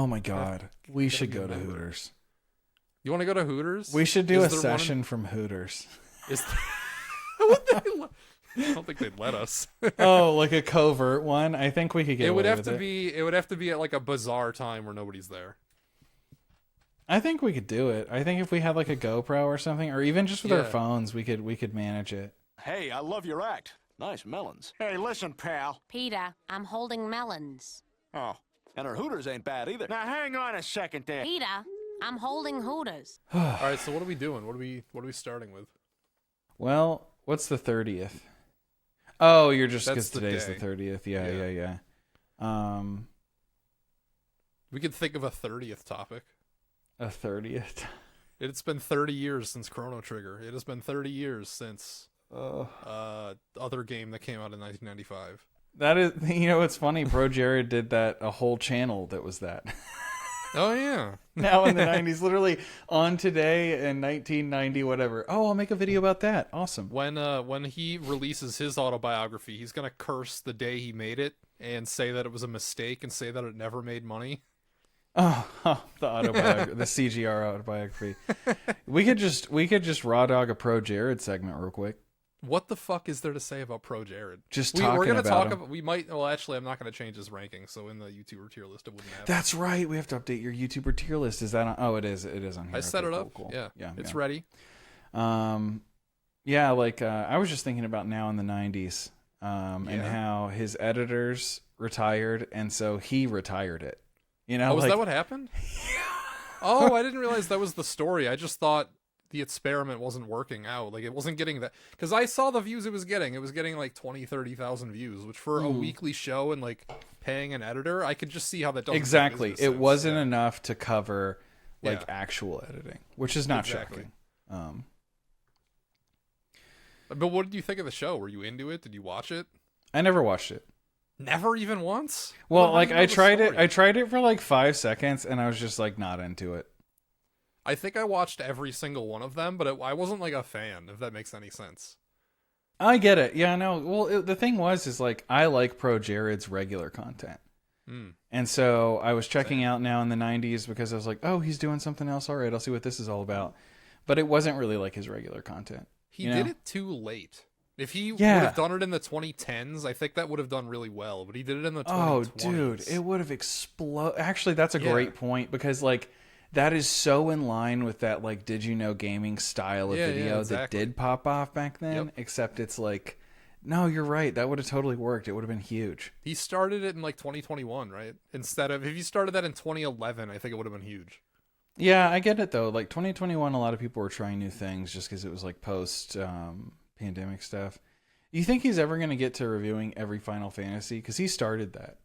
Oh my God. We should go to Hooters. You want to go to Hooters? We should do a session from Hooters. I don't think they'd let us. Oh, like a covert one? I think we could get It would away have with to it. be. It would have to be at like a bizarre time where nobody's there. I think we could do it. I think if we had like a GoPro or something, or even just with our Yeah. phones, we could manage it. Hey, I love your act. Nice melons. Hey, listen, pal. Peter, I'm holding melons. Oh. And our Hooters ain't bad either. Now, hang on a second there. Peter, I'm holding Hooters. All right. So what are we doing? What are we starting with? Well, what's the 30th? Oh, you're just because That's the today's day. the 30th. Yeah. We could think of a 30th topic. A 30th. It's been 30 years since Chrono Trigger. It has been 30 years since other game that came out in 1995. That is, you know, what's funny. Pro Jared did that, a whole channel that was that. Oh yeah. Now in the 90s, literally on today in 1990, whatever. Oh, I'll make a video about that. Awesome. When he releases his autobiography, he's gonna curse the day he made it and say that it was a mistake and say that it never made money. Oh, the autobiography, the CGR autobiography. We could just raw dog a Pro Jared segment real quick. What the fuck is there to say about Pro Jared? Just we're talking gonna about talk him. about. We might. Well, actually, I'm not gonna change his ranking. So in the YouTuber tier list, it wouldn't have. That's right. We have to update your YouTuber tier list. Is that on? Oh, it is. It is on here. I set Okay, it up. cool. Yeah, it's ready. Yeah, like I was just thinking about now in the 90s, and Yeah. how his editors retired, and so he retired it. You know, Oh, was like, that what happened? Oh, I didn't realize that was the story. I just thought the experiment wasn't working out. Like, it wasn't getting that. Because I saw the views it was getting. It was getting like 20, 30,000 views, which for a weekly show and like paying an editor, I could just see how that doesn't make exactly. business It sense. wasn't Yeah. enough to cover like Yeah. actual editing, which is not Exactly. shocking. But what did you think of the show? Were you into it? Did you watch it? I never watched it. Never even once? Well, How like do you know I the tried it. story? I tried it for like 5 seconds, and I was just like not into it. I think I watched every single one of them, but I wasn't like a fan, if that makes any sense. I get it. Yeah, no. Well, the thing is like I like Pro Jared's regular content. And so I was checking out now in the 90s because I was like, oh, he's doing something else. All right, I'll see what this is all about. But it wasn't really like his regular content. He you did know? it too late. If he would Yeah. have done it in the 2010s, I think that would have done really well. But he did it in the 2020s. Oh, dude, it would have exploded. Actually, that's a Yeah. great point because like that is so in line with that like did you know gaming style of Yeah, yeah, video exactly. that did pop off back then. Yep. Except it's like, no, you're right. That would have totally worked. It would have been huge. He started it in like 2021, right? Instead of, if he started that in 2011, I think it would have been huge. Yeah, I get it though. Like 2021, a lot of people were trying new things just because it was like post pandemic stuff. You think he's ever going to get to reviewing every Final Fantasy? Because he started that.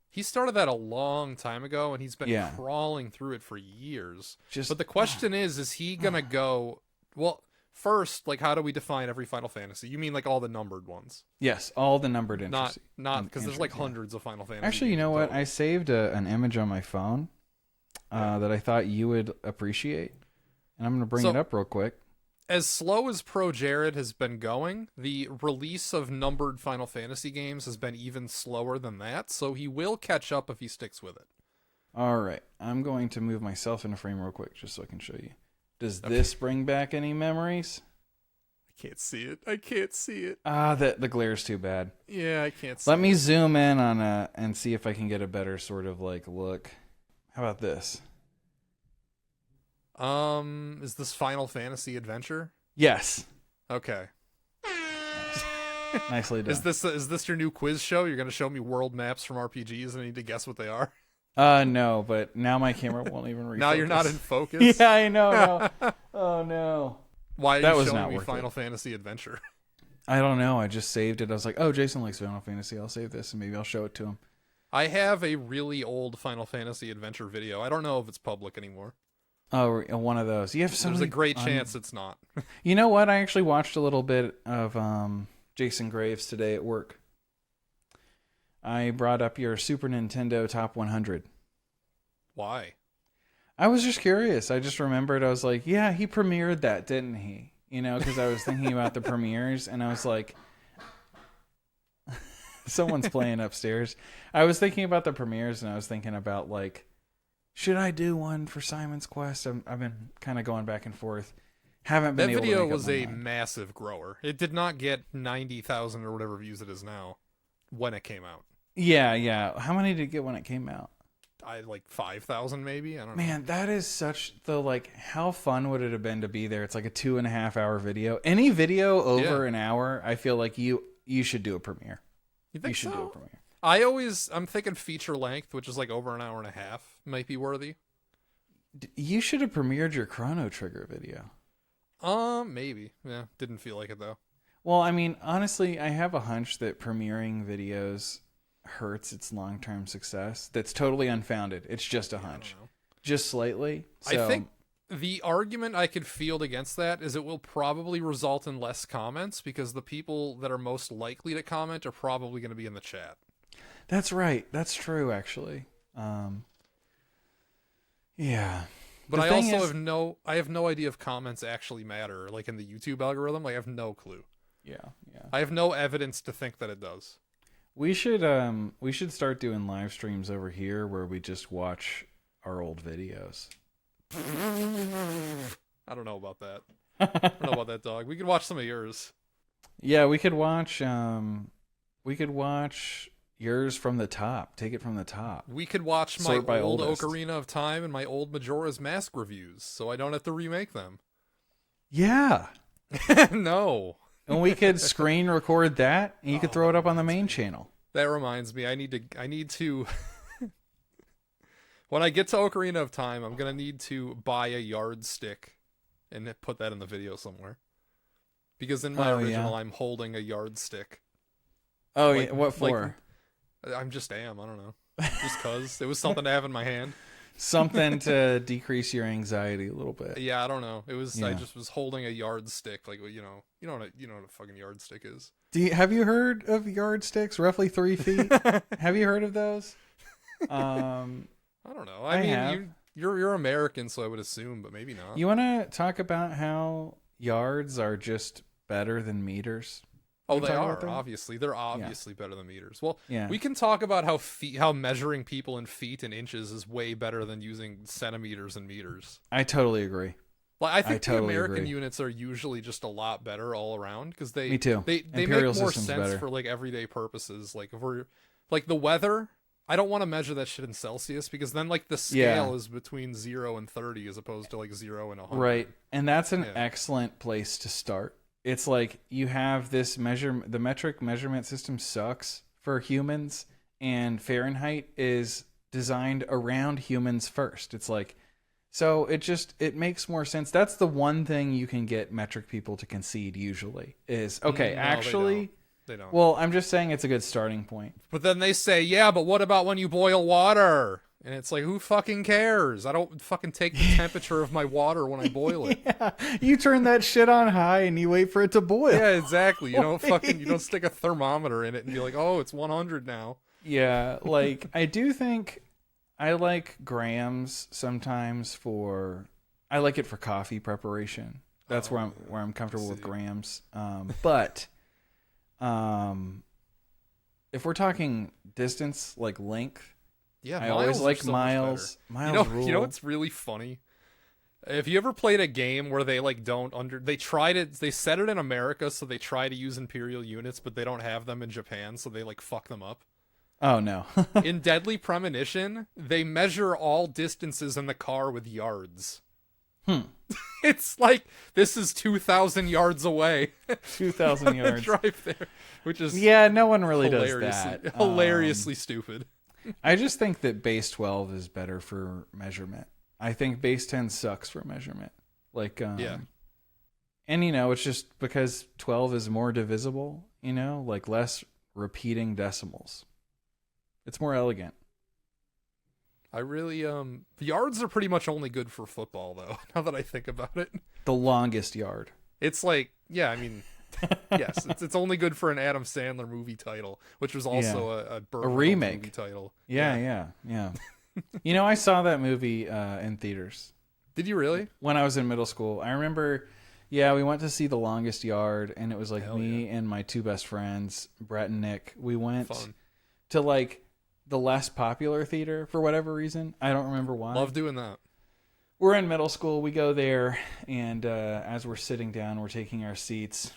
He started that a long time ago, and he's been Yeah. crawling through it for years. Just But the question is he gonna go? Well, first, like, how do we define every Final Fantasy? You mean like all the numbered ones? yes, all the numbered Not entries. because there's like entries, yeah. hundreds of Final Fantasy. Actually, you know games in what? total. I saved an image on my phone that I thought you would appreciate, and I'm going to bring So- it up real quick. As slow as Pro Jared has been going, the release of numbered Final Fantasy games has been even slower than that. So he will catch up if he sticks with it. All right, I'm going to move myself in a frame real quick just so I can show you. Does this bring back any memories? I can't see it. I can't see it. The glare's too bad. Yeah, I can't see Let it. me zoom in on and see if I can get a better sort of like look. How about this? Is this Final Fantasy Adventure? Yes. Okay. Nicely done. Is this your new quiz show? You're gonna show me world maps from RPGs and I need to guess what they are? No, but now my camera won't even refocus. Now you're not in focus. Yeah, I know. No. Oh no. Why are That you was showing not me worth Final it. Fantasy Adventure? I don't know. I just saved it. I was like, oh, Jason likes Final Fantasy. I'll save this and maybe I'll show it to him. I have a really old Final Fantasy Adventure video. I don't know if it's public anymore. Oh, one of those. You have so There's a many great chance it's not. You know what? I actually watched a little bit of Jason Graves today at work. I brought up your Super Nintendo Top 100. Why? I was just curious. I just remembered. I was like, yeah, he premiered that, didn't he? You know, because I was thinking about the premieres, and I was like, someone's playing upstairs. I was thinking about the premieres, and I was thinking about like should I do one for Simon's Quest? I've been kind of going back and forth. Haven't been That able to video make up was my a mind. massive grower. It did not get 90,000 or whatever views it is now when it came out. Yeah. How many did it get when it came out? I like 5,000 maybe. I don't know. Man, that is such the like. How fun would it have been to be there? It's like a 2.5 hour video. Any video over an hour, I feel like you should do a premiere. You think You should so? do a premiere. I'm thinking feature length, which is like over an hour and a half, might be worthy. You should have premiered your Chrono Trigger video. Maybe. Yeah, didn't feel like it though. Well, I mean, honestly, I have a hunch that premiering videos hurts its long-term success. That's totally unfounded. It's just a hunch. I don't know. Just slightly. So, I think the argument I could field against that is it will probably result in less comments because the people that are most likely to comment are probably going to be in the chat. that's right. That's true, actually. Yeah. But The I thing also is- have no idea if comments actually matter, like in the YouTube algorithm. Like, I have no clue. Yeah. I have no evidence to think that it does. We should start doing live streams over here where we just watch our old videos. I don't know about that. I don't know about that, dog. We could watch some of yours. Yeah, we could watch yours from the top. Take it from the top. We could watch my Sort by old oldest. Ocarina of Time and my old Majora's Mask reviews, so I don't have to remake them. Yeah. No. And we could screen record that and you could throw it up on the main channel. That reminds me, I need to when I get to Ocarina of Time, I'm gonna need to buy a yardstick and put that in the video somewhere. Because in my Oh, original, yeah. I'm holding a yardstick. Oh, Like- yeah. What like- for? I'm just am, I don't know. Just cause it was something to have in my hand. Something to decrease your anxiety a little bit. Yeah, I don't know. It was I Yeah. just was holding a yardstick, like you know what a fucking yardstick is. Have you heard of yardsticks, roughly 3 feet? Have you heard of those? I don't know. I I mean, have. you're American, so I would assume, but maybe not. You want to talk about how yards are just better than meters? Oh, You they talk about are that? obviously. They're obviously better than meters. Well, Yeah. we can talk about how measuring people in feet and inches is way better than using centimeters and meters. I totally agree. Like I think totally the American agree. units are usually just a lot better all around because they Me too. They Imperial make more system's sense better. for like everyday purposes. Like if we're like the weather, I don't want to measure that shit in Celsius because then like the scale is between 0 and 30 as opposed to like 0 and 100. Right. And that's an Yeah. excellent place to start. It's like you have this the metric measurement system sucks for humans, and Fahrenheit is designed around humans first. It's like, so it makes more sense. That's the one thing you can get metric people to concede usually is, okay, No, actually, They don't. well, I'm just saying it's a good starting point. But then they say, yeah, but what about when you boil water? And it's like, who fucking cares? I don't fucking take the temperature of my water when I boil it. Yeah, you turn that shit on high and you wait for it to boil. Yeah, exactly. You don't stick a thermometer in it and be like, oh, it's 100 now. Yeah, like I do think I like grams sometimes I like it for coffee preparation. That's where I'm comfortable with see. grams. But if we're talking distance, like length, Yeah, I always miles are like so much miles. better. Miles rule. You know what's really funny? If you ever played a game where they like they set it in America, so they try to use imperial units, but they don't have them in Japan, so they like fuck them up. Oh no. In Deadly Premonition, they measure all distances in the car with yards. It's like this is 2,000 yards away. 2,000 yards. Drive there, which is Yeah, no one really does hilariously, that. hilariously stupid. I just think that base 12 is better for measurement. I think base 10 sucks for measurement. Like, Yeah. And, it's just because 12 is more divisible, like less repeating decimals. It's more elegant. I really yards are pretty much only good for football though. Now that I think about it, The longest yard. it's like yes, it's only good for an Adam Sandler movie title, which was also a Burt Reynolds remake. movie title. Yeah. I saw that movie in theaters Did you really? when I was in middle school. I remember, we went to see The Longest Yard, and it was like Hell me and my two best friends, Brett and Nick. We went Fun. to like the less popular theater for whatever reason. I don't remember why. Love doing that. We're in middle school. We go there, and as we're sitting down, we're taking our seats.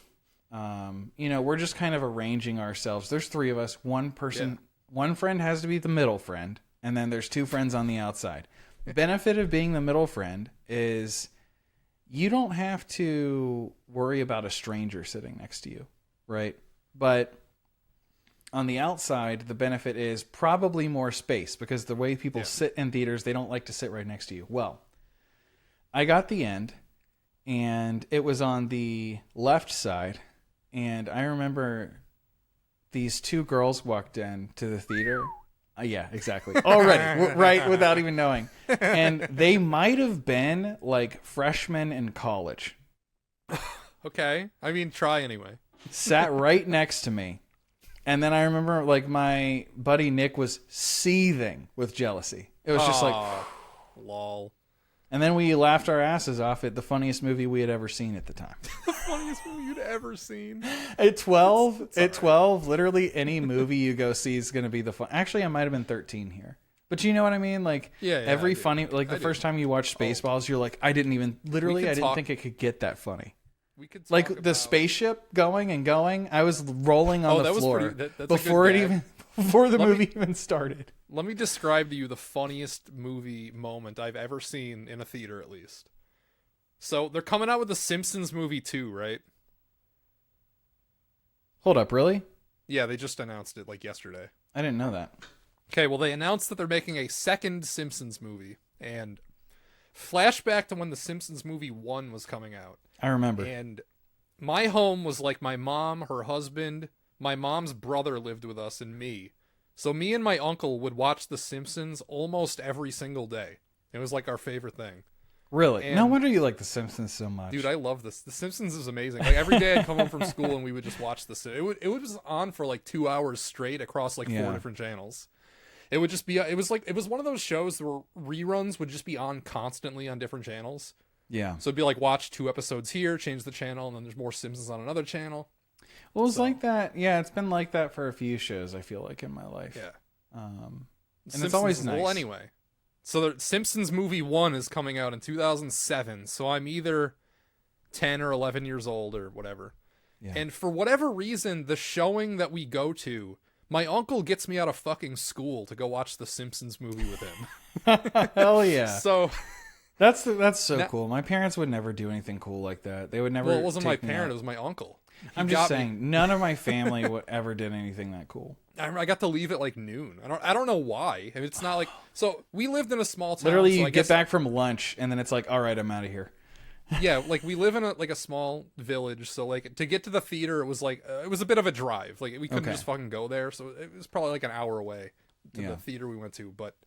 We're just kind of arranging ourselves. There's 3 of us. One person, one friend has to be the middle friend, and then there's 2 friends on the outside. The benefit of being the middle friend is you don't have to worry about a stranger sitting next to you, right? But on the outside, the benefit is probably more space, because the way people sit in theaters, they don't like to sit right next to you. Well, I got the end, and it was on the left side, and I remember these 2 girls walked in to the theater. Yeah, exactly. Already, right, without even knowing. And they might have been like freshmen in college. Okay. I mean, try anyway. Sat right next to me. And then I remember like my buddy Nick was seething with jealousy. It was just like, lol. and then we laughed our asses off at the funniest movie we had ever seen at the time. The funniest movie you'd ever seen. At 12, literally any movie you go see is going to be the fun. Actually, I might have been 13 here. But you know what I mean? Like, every funny, like the first time you watch Spaceballs, you're like, I didn't think it could get that funny. We could talk Like about the spaceship going and going, I was rolling on the floor before the movie even started. Let me describe to you the funniest movie moment I've ever seen in a theater, at least. So they're coming out with the Simpsons movie 2, right? Hold up, really? Yeah, they just announced it like yesterday. I didn't know that. Okay, well, they announced that they're making a second Simpsons movie, and flashback to when the Simpsons movie 1 was coming out. I remember. And my home was like my mom, her husband, my mom's brother lived with us, and me. So me and my uncle would watch The Simpsons almost every single day. It was like our favorite thing. Really? And, no wonder you like The Simpsons so much. Dude, I love this. The Simpsons is amazing. Like every day I'd come home from school and we would just watch this. It was on for like 2 hours straight across like 4 different channels. It would just be, it was one of those shows where reruns would just be on constantly on different channels. Yeah. So it'd be like watch 2 episodes here, change the channel, and then there's more Simpsons on another channel. Well, it's like that. Yeah, it's been like that for a few shows, I feel like, in my life. Yeah. And Simpsons, it's always nice. Well, anyway. So the Simpsons movie 1 is coming out in 2007. So I'm either 10 or 11 years old or whatever. Yeah. And for whatever reason, the showing that we go to, my uncle gets me out of fucking school to go watch the Simpsons movie with him. Hell yeah. So that's so cool. My parents would never do anything cool like that. They would never. Well, it wasn't my parent; it was my uncle. I'm just saying, none of my family ever did anything that cool. I got to leave at like noon. I don't know why. I mean, it's not like, so we lived in a small town. Literally, so you get back from lunch and then it's like, all right, I'm out of here. Yeah, like we live in a small village, so like to get to the theater, it was like it was a bit of a drive. Like we couldn't just fucking go there, so it was probably like an hour away to the theater we went to. But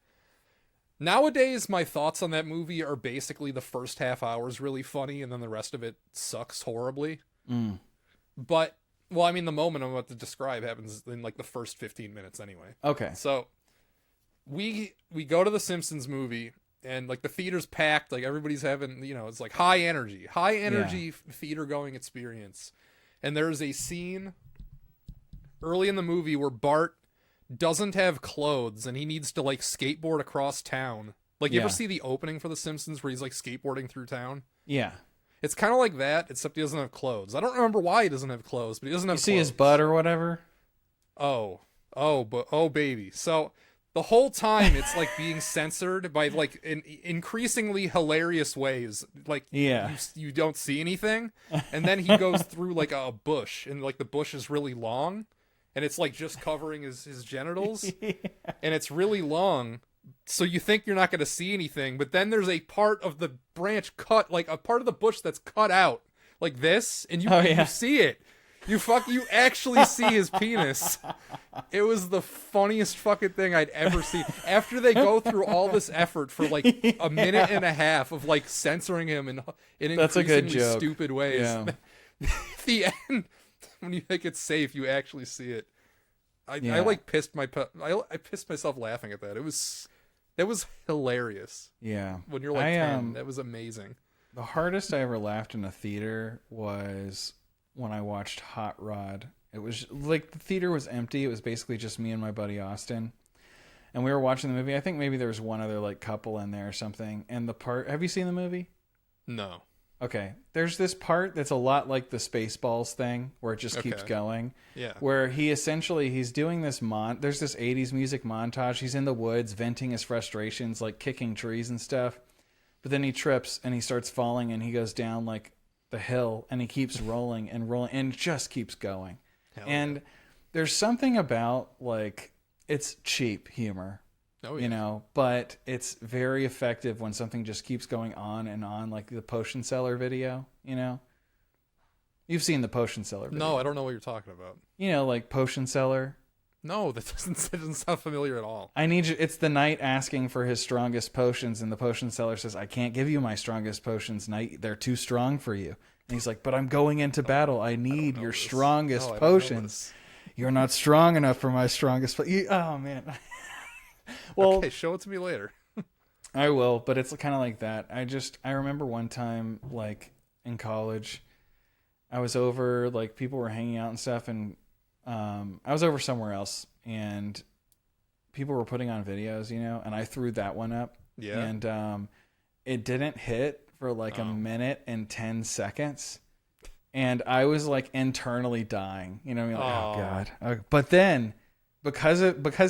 nowadays, my thoughts on that movie are basically the first half hour is really funny, and then the rest of it sucks horribly. But, well, I mean, the moment I'm about to describe happens in, like, the first 15 minutes anyway. Okay. So, we go to the Simpsons movie, and, like, the theater's packed. Like, everybody's having, it's, like, high energy theater-going experience. And there's a scene early in the movie where Bart doesn't have clothes, and he needs to, like, skateboard across town. Like, you ever see the opening for The Simpsons where he's, like, skateboarding through town? Yeah. It's kind of like that, except he doesn't have clothes. I don't remember why he doesn't have clothes, but he doesn't have clothes. You see his butt or whatever? Oh, baby. So the whole time it's like being censored by like in increasingly hilarious ways. Like you don't see anything, and then he goes through like a bush, and like the bush is really long, and it's like just covering his genitals, and it's really long. So you think you're not going to see anything, but then there's a part of the branch cut, like a part of the bush that's cut out, like this, and you see it. You actually see his penis. It was the funniest fucking thing I'd ever seen. After they go through all this effort for like a minute and a half of like censoring him in increasingly stupid ways, the end, when you think it's safe, you actually see it. I pissed myself laughing at that. It was hilarious. Yeah. When you're like 10, that was amazing. The hardest I ever laughed in a theater was when I watched Hot Rod. It was like the theater was empty. It was basically just me and my buddy Austin. and we were watching the movie. I think maybe there was one other like couple in there or something. And the part, have you seen the movie? No. Okay. There's this part that's a lot like the Spaceballs thing where it just keeps Okay. going. Yeah. Where he's doing this there's this 80s music montage. He's in the woods venting his frustrations, like kicking trees and stuff. But then he trips and he starts falling and he goes down like the hill and he keeps rolling and it just keeps going. Hell And there's something about like it's cheap humor. Oh, yeah. You know, but it's very effective when something just keeps going on and on, like the Potion Seller video, you know? You've seen the Potion Seller video. No, I don't know what you're talking about. You know, like Potion Seller. No, that doesn't sound familiar at all. I need you. It's the knight asking for his strongest potions, and the Potion Seller says, I can't give you my strongest potions, knight. They're too strong for you. And he's like, but I'm going into battle. I need your strongest No, I don't know potions. You're not strong enough for my strongest. Oh, man. Well, Okay, show it to me later. I will, but it's kind of like that. I remember one time, like in college, I was over, like people were hanging out and stuff, and I was over somewhere else, and people were putting on videos, you know, and I threw that one up. Yeah. And it didn't hit for like a minute and 10 seconds. And I was like internally dying, you know what I mean? Like, oh God. But then because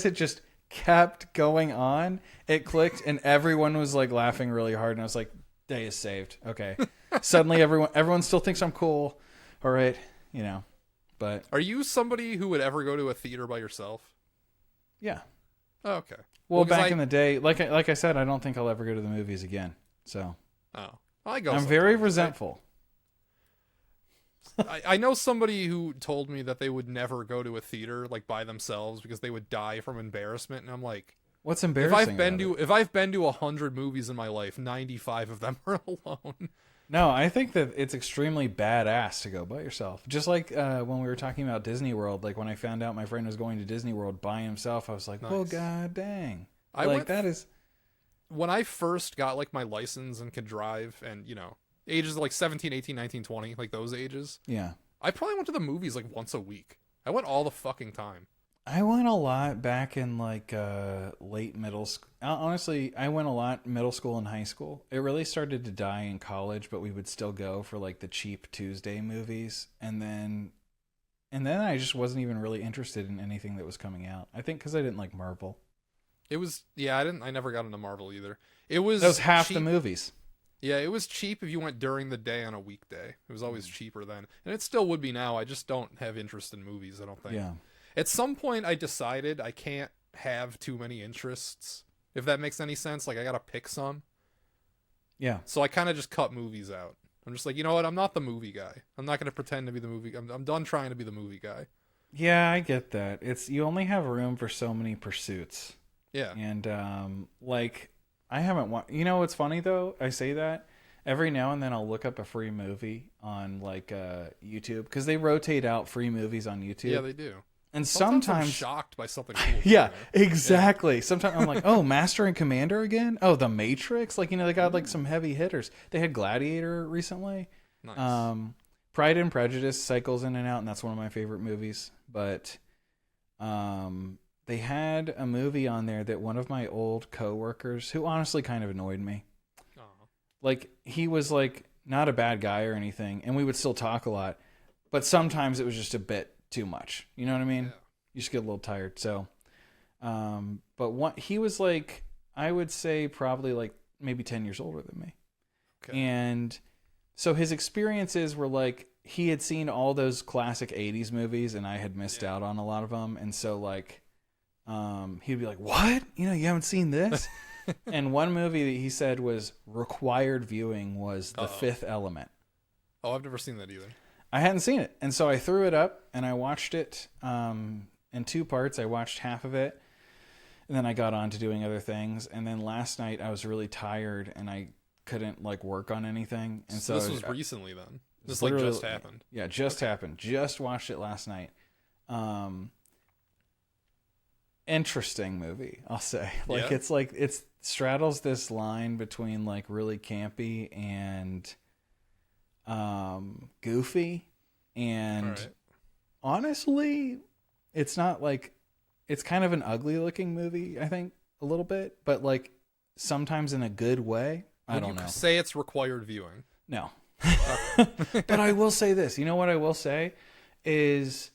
it just kept going on, it clicked and everyone was like laughing really hard, and I was like, day is saved. Okay. Suddenly everyone still thinks I'm cool. All right, you know. But Are you somebody who would ever go to a theater by yourself? yeah. Oh, okay. Well, 'cause back in the day, like I said, I don't think I'll ever go to the movies again. So Oh, I go. I'm very sometimes. resentful. I know somebody who told me that they would never go to a theater like by themselves because they would die from embarrassment, and I'm like, What's if embarrassing? I've been to 100 movies in my life, 95 of them are alone. No, I think that it's extremely badass to go by yourself. Just like when we were talking about Disney World, like when I found out my friend was going to Disney World by himself, I was like, well, Nice. god dang. I Like went that is when I first got like my license and could drive, and you know, ages like 17, 18, 19, 20, like those ages. yeah. I probably went to the movies like once a week. I went all the fucking time. I went a lot back in like late middle school. Honestly, I went a lot middle school and high school. It really started to die in college, but we would still go for like the cheap Tuesday movies, and then I just wasn't even really interested in anything that was coming out. I think because I didn't like Marvel. It was I never got into Marvel either. It was That was half cheap. the movies. Yeah, it was cheap if you went during the day on a weekday. It was always cheaper then. And it still would be now. I just don't have interest in movies, I don't think. Yeah. At some point I decided I can't have too many interests. If that makes any sense, like I got to pick some. Yeah. So I kind of just cut movies out. I'm just like, you know what? I'm not the movie guy. I'm not going to pretend to be the movie. I'm done trying to be the movie guy. Yeah, I get that. It's you only have room for so many pursuits. Yeah. And like I haven't you know what's funny though? I say that every now and then I'll look up a free movie on like YouTube because they rotate out free movies on YouTube. Yeah, they do. And I'm sometimes shocked by something cool. yeah, exactly. Sometimes I'm like, oh, Master and Commander again? Oh, The Matrix? Like, you know, they got like some heavy hitters. They had Gladiator recently. Nice. Pride and Prejudice cycles in and out, and that's one of my favorite movies. But they had a movie on there that one of my old coworkers, who honestly kind of annoyed me, Aw. like he was like not a bad guy or anything, and we would still talk a lot, but sometimes it was just a bit too much. You know what I mean? Yeah. You just get a little tired. So, but he was like, I would say probably like maybe 10 years older than me. Okay. And so his experiences were like, he had seen all those classic 80s movies and I had missed out on a lot of them. And so like, he'd be like, what? You know, you haven't seen this? And one movie that he said was required viewing was The Fifth Element. Oh, I've never seen that either. I hadn't seen it. And so I threw it up and I watched it in two parts. I watched half of it and then I got on to doing other things. And then last night I was really tired and I couldn't like work on anything. And so this was recently then. This like literally- just happened. Yeah, just happened. Just watched it last night. Interesting movie, I'll say. Like Yeah? it's straddles this line between like really campy and goofy, and All right. honestly, it's it's kind of an ugly looking movie, I think, a little bit, but like sometimes in a good way. I Would don't you know. say it's required viewing? No. But I will say this. You know what I will say is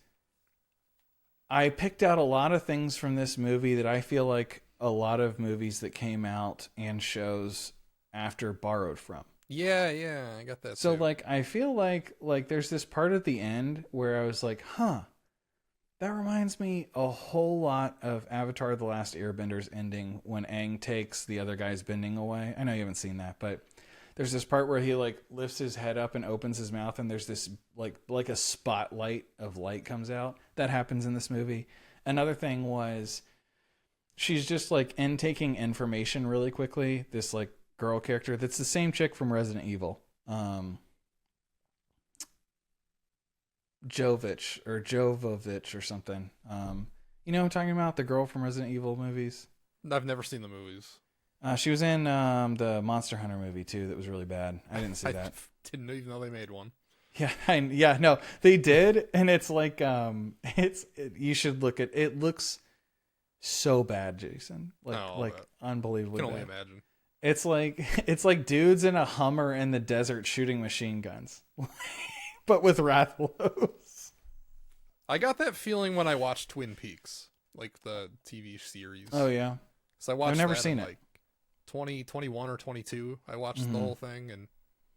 I picked out a lot of things from this movie that I feel like a lot of movies that came out and shows after borrowed from. Yeah, I got that. So too. like I feel like there's this part at the end where I was like, "Huh. That reminds me a whole lot of Avatar: The Last Airbenders ending when Aang takes the other guy's bending away." I know you haven't seen that, but there's this part where he like lifts his head up and opens his mouth, and there's this like a spotlight of light comes out. That happens in this movie. Another thing was she's just like intaking information really quickly. This like girl character that's the same chick from Resident Evil. Jovich or something. You know what I'm talking about? The girl from Resident Evil movies. I've never seen the movies. She was in the Monster Hunter movie too. That was really bad. I didn't see that. Didn't even know they made one. Yeah, no, they did, and it's like you should look at it. Looks so bad, Jason. Like unbelievably I can only bad. imagine. It's like dudes in a Hummer in the desert shooting machine guns, but with Rathalos. I got that feeling when I watched Twin Peaks, like the TV series. Oh yeah. So I watched. I've never that seen in, it. Like 2021 or 22. I watched Mm-hmm. the whole thing, and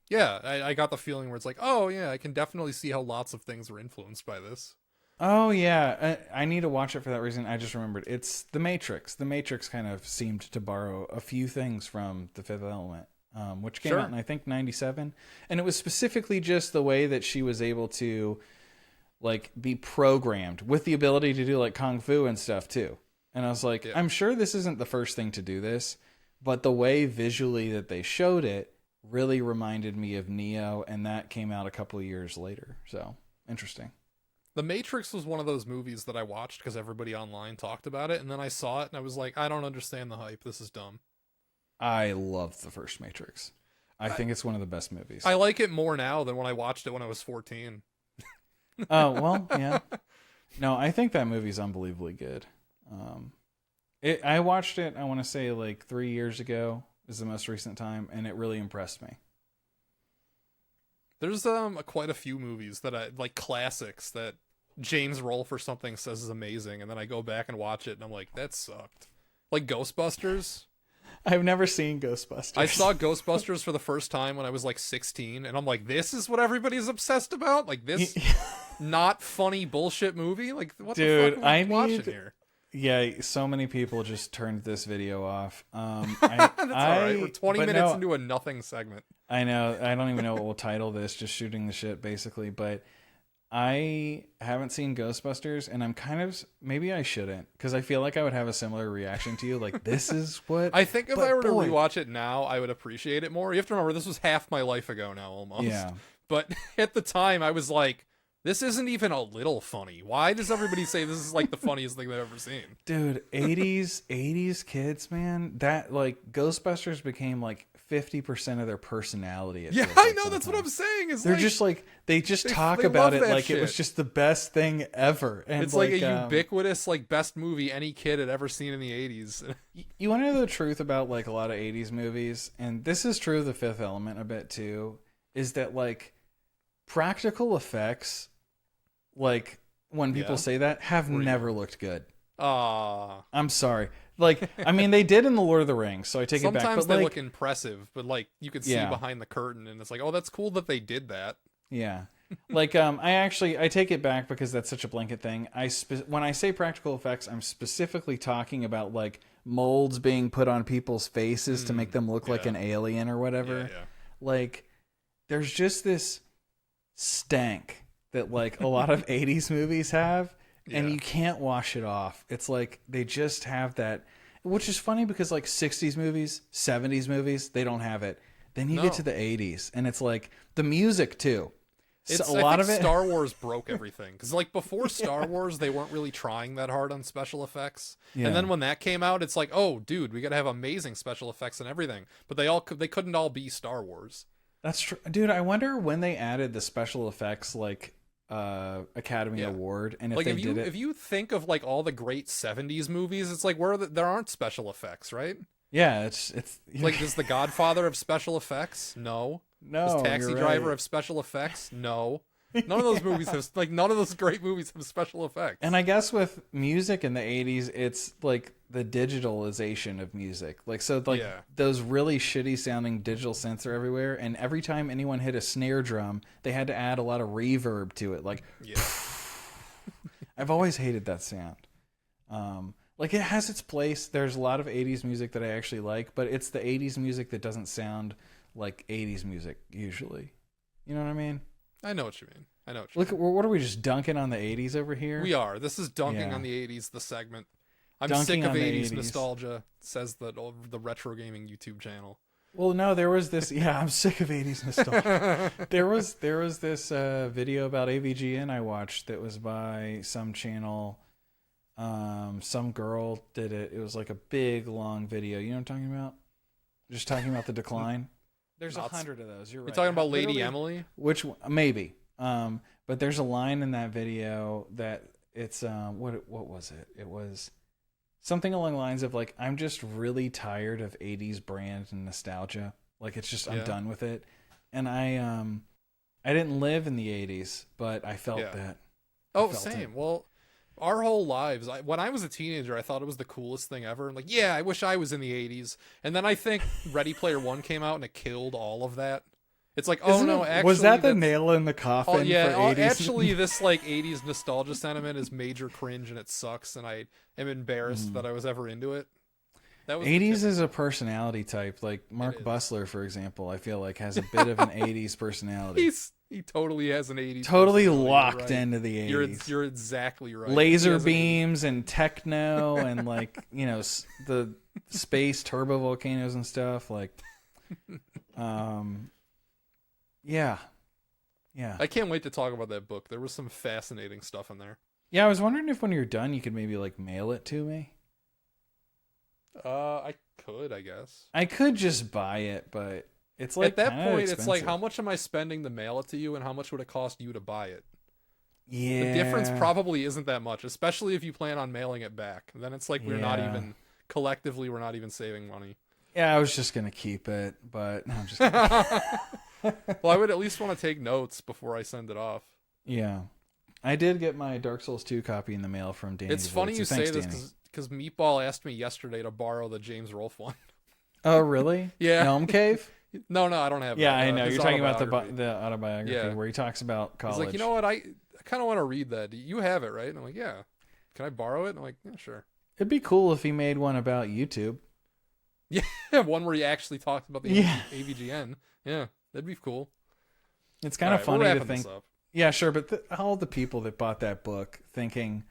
yeah, I got the feeling where it's like, oh yeah, I can definitely see how lots of things were influenced by this. Oh yeah, I need to watch it for that reason. I just remembered it's The Matrix. The Matrix kind of seemed to borrow a few things from The Fifth Element, which came Sure. out in I think '97, and it was specifically just the way that she was able to like be programmed with the ability to do like kung fu and stuff too. And I was like, Yeah. I'm sure this isn't the first thing to do this, but the way visually that they showed it really reminded me of Neo, and that came out a couple of years later. So interesting. The Matrix was one of those movies that I watched because everybody online talked about it, and then I saw it and I was like, I don't understand the hype. This is dumb. I love the first Matrix. I think it's one of the best movies. I like it more now than when I watched it when I was 14. Oh, well, yeah. No, I think that movie's unbelievably good. I watched it, I want to say like 3 years ago is the most recent time, and it really impressed me. There's quite a few movies that I like, classics that James Roll for something says is amazing, and then I go back and watch it and I'm like, that sucked. Like Ghostbusters. I've never seen Ghostbusters. I saw Ghostbusters for the first time when I was like 16, and I'm like, this is what everybody's obsessed about? Like this not funny bullshit movie? Like what Dude, the fuck am I watching need- here? Yeah, so many people just turned this video off. That's alright. We're 20 but minutes no, into a nothing segment. I know. I don't even know what we'll title this. Just shooting the shit, basically. But I haven't seen Ghostbusters, and I'm kind of maybe I shouldn't because I feel like I would have a similar reaction to you. Like this is what I think if but I were to boy. rewatch it now, I would appreciate it more. You have to remember, this was half my life ago now, almost. Yeah. But at the time, I was like, this isn't even a little funny. Why does everybody say this is like the funniest thing they've ever seen? Dude, 80s kids, man. That like Ghostbusters became like 50% of their personality. Yeah, I know. That's what I'm saying. Is They're like, just like they just talk they about love it that like it was shit. just the best thing ever. And it's like a ubiquitous, like, best movie any kid had ever seen in the 80s. You want to know the truth about like a lot of 80s movies, and this is true of The Fifth Element a bit too, is that like practical effects, like when people Yeah. say that, have never looked good. I'm sorry. Like, I mean, they did in The Lord of the Rings, so I take it back. Sometimes But they like, look impressive, but like you could see Yeah. behind the curtain, and it's like, oh, that's cool that they did that. yeah. Like, I take it back because that's such a blanket thing. When I say practical effects, I'm specifically talking about like molds being put on people's faces to make them look like yeah. an alien or whatever. Yeah. Like, there's just this stank that like a lot of 80s movies have, and Yeah. you can't wash it off. It's like they just have that, which is funny because like 60s movies, 70s movies, they don't have it. Then you No. get to the 80s, and it's like the music too. So It's, a lot I of think it. Star Wars broke everything, because like before Star Wars, they weren't really trying that hard on special effects, Yeah. and then when that came out, it's like, oh, dude, we gotta have amazing special effects and everything, but they couldn't all be Star Wars. That's true, dude. I wonder when they added the special effects, like Academy Yeah. Award, and if Like they if you did it, if you think of like all the great 70s movies, it's like there aren't special effects, right? yeah, it's Like does The Godfather have special effects? No. no, Does Taxi you're Driver right. have special effects? No. None of those movies have none of those great movies have special effects. And I guess with music in the 80s, it's like the digitalization of music. Like, so like Yeah. those really shitty sounding digital synths are everywhere. And every time anyone hit a snare drum, they had to add a lot of reverb to it. Like, Yeah. I've always hated that sound. Like, it has its place. There's a lot of 80s music that I actually like, but it's the 80s music that doesn't sound like 80s music usually. You know what I mean? I know what you mean. I know what you Look, what are we just dunking on the 80s over here? We are. This is dunking Yeah. on the 80s, the segment. I'm Dunking sick of on the 80s 80s. nostalgia, says the retro gaming YouTube channel. Well, no, there was this. Yeah, I'm sick of 80s nostalgia. there was this video about AVGN I watched that was by some channel. Some girl did it. It was like a big, long video. You know what I'm talking about? Just talking about the decline. There's Not- 100 of those. You're right. You're talking about Lady Literally- Emily? Which maybe. But there's a line in that video that it's what was it? It was something along the lines of like, I'm just really tired of 80s brand and nostalgia. Like, it's just I'm Yeah. done with it. And I didn't live in the 80s, but I felt Yeah. that. Oh, felt same. it. Well, our whole lives, when I was a teenager, I thought it was the coolest thing ever. I'm like, yeah, I wish I was in the 80s. And then I think Ready Player One came out and it killed all of that. It's like, oh Isn't no, it- actually, was that the that's- nail in the coffin Oh yeah, for 80s? actually, this like 80s nostalgia sentiment is major cringe and it sucks, and I am embarrassed that I was ever into it. That was the 80s tip. is a personality type. Like Mark is. Bussler, for example, I feel like has a bit of an 80s personality. He totally has an 80s. Totally personality, you're locked right. into the 80s. You're exactly right. He Laser has an 80s beams and techno and like, you know, the space turbo volcanoes and stuff. Like, yeah. I can't wait to talk about that book. There was some fascinating stuff in there. Yeah, I was wondering if when you're done, you could maybe like mail it to me. I could, I guess. I could just buy it, but it's like At that kinda point, it's like, expensive. how much am I spending to mail it to you, and how much would it cost you to buy it? Yeah. The difference probably isn't that much, especially if you plan on mailing it back. Then it's like we're not Yeah. even collectively, we're not even saving money. Yeah, I was just gonna keep it, but no, I'm just kidding. Well, I would at least want to take notes before I send it off. Yeah. I did get my Dark Souls 2 copy in the mail from Danny. It's funny Voigt, you so say thanks, this Danny. because Meatball asked me yesterday to borrow the James Rolfe one. Oh, really? Yeah. Gnome Cave? No, I don't have Yeah, that. I know. His You're talking about autobiography. the autobiography Yeah. where he talks about college. He's like, you know what? I kind of want to read that. You have it, right? And I'm like, yeah. Can I borrow it? And I'm like, yeah, sure. It'd be cool if he made one about YouTube. Yeah, one where he actually talked about the Yeah. AVGN. Yeah, that'd be cool. It's kind of All right, we're funny to wrapping think. this up. Yeah, sure, but all the people that bought that book thinking,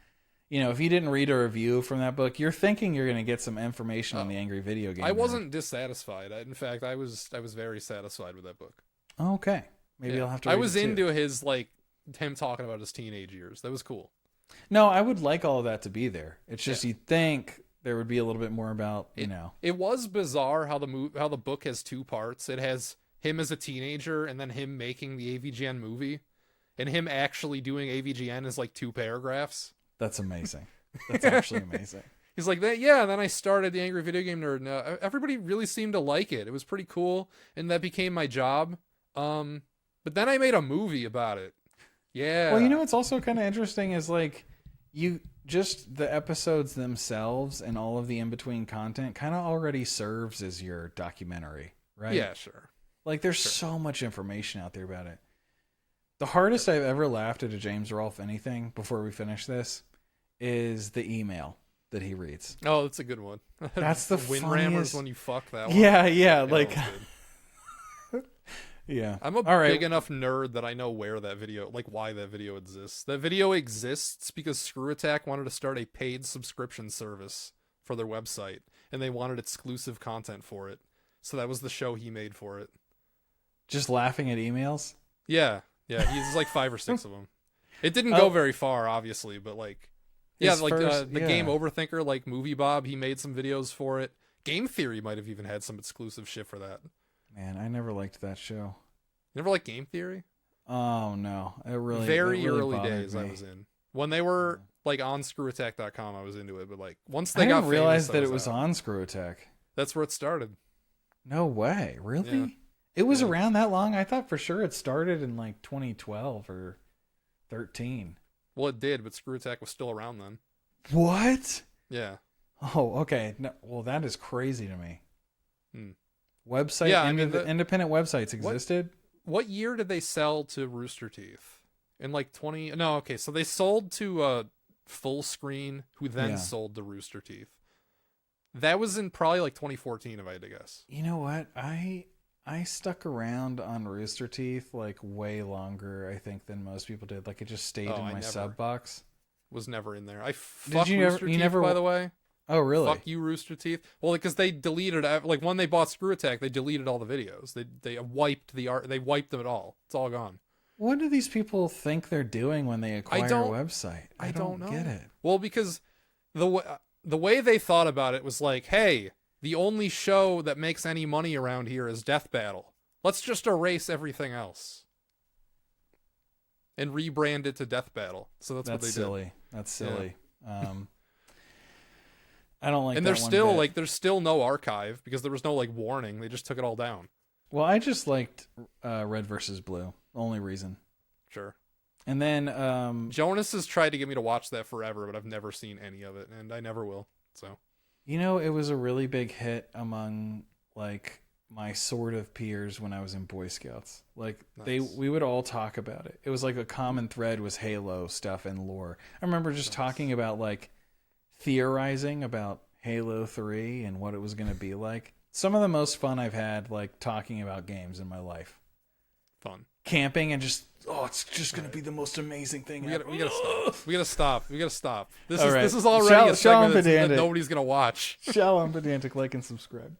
you know, if you didn't read a review from that book, you're thinking you're going to get some information on the Angry Video Game. I Nerd. wasn't dissatisfied. In fact, I was very satisfied with that book. Okay. Maybe Yeah. I'll have to I read was it too. into his like him talking about his teenage years. That was cool. No, I would like all of that to be there. It's just Yeah. you'd think there would be a little bit more about, you know. It was bizarre how the book has two parts. It has him as a teenager and then him making the AVGN movie, and him actually doing AVGN is like 2 paragraphs. That's amazing. That's actually amazing. He's like that, yeah. And then I started the Angry Video Game Nerd, and everybody really seemed to like it. It was pretty cool, and that became my job. But then I made a movie about it. Yeah. Well, you know what's also kind of interesting is like you just the episodes themselves and all of the in-between content kind of already serves as your documentary, right? Yeah, sure. Like there's so much information out there about it. The hardest I've ever laughed at a James Rolfe anything before we finish this is the email that he reads. Oh, that's a good one. That's the Windrammer's funniest- when you fuck that one. Yeah, that like was good. yeah. I'm a All right. big enough nerd that I know where that video, like why that video exists. That video exists because Screw Attack wanted to start a paid subscription service for their website, and they wanted exclusive content for it. So that was the show he made for it. Just laughing at emails. Yeah, he's like 5 or 6 of them. It didn't go very far, obviously, but like, yeah, His like first- the yeah. Game Overthinker, like Movie Bob, he made some videos for it. Game Theory might have even had some exclusive shit for that. Man, I never liked that show. You never like Game Theory? Oh no, it really Very it really early bothered days I me. was in. When they were like on screwattack.com, I was into it, but like once they I got didn't realize famous, I that it was out. on Screw Attack. That's where it started. No way, really? Yeah. It was Yeah. around that long? I thought for sure it started in like 2012 or 13. Well, it did, but Screw Attack was still around then. What? Yeah. Oh, okay. No, well, that is crazy to me. Hmm. Website, Yeah, I mean, independent websites existed. What year did they sell to Rooster Teeth? In like 20? No, okay. So they sold to Full Screen, who then Yeah. sold to Rooster Teeth. That was in probably like 2014, if I had to guess. You know what? I stuck around on Rooster Teeth like way longer, I think, than most people did. Like it just stayed Oh, in I my never- sub box. Was never in there. I fuck you never- Rooster you Teeth, never- by the way. Oh, really? Fuck you, Rooster Teeth. Well, because they deleted like when they bought Screw Attack, they deleted all the videos. They wiped the art. They wiped them at all. It's all gone. What do these people think they're doing when they acquire a don't- website? I don't know. get it. Well, because the way they thought about it was like, hey, the only show that makes any money around here is Death Battle. Let's just erase everything else and rebrand it to Death Battle. So that's what they silly. did. That's silly. I don't like. And that there's one still bit. like there's still no archive because there was no like warning. They just took it all down. Well, I just liked Red versus Blue. Only reason. Sure. And then Jonas has tried to get me to watch that forever, but I've never seen any of it, and I never will. So it was a really big hit among like my sort of peers when I was in Boy Scouts. Like Nice. we would all talk about it. It was like a common thread was Halo stuff and lore. I remember just talking about like theorizing about Halo 3 and what it was going to be like. Some of the most fun I've had like talking about games in my life. fun. Camping and just it's just going to be the most amazing thing We ever. gotta stop. We gotta stop. This All is right. this is already Shall- a shall segment that pedantic. nobody's gonna watch. Shalom Pedantic, like and subscribe.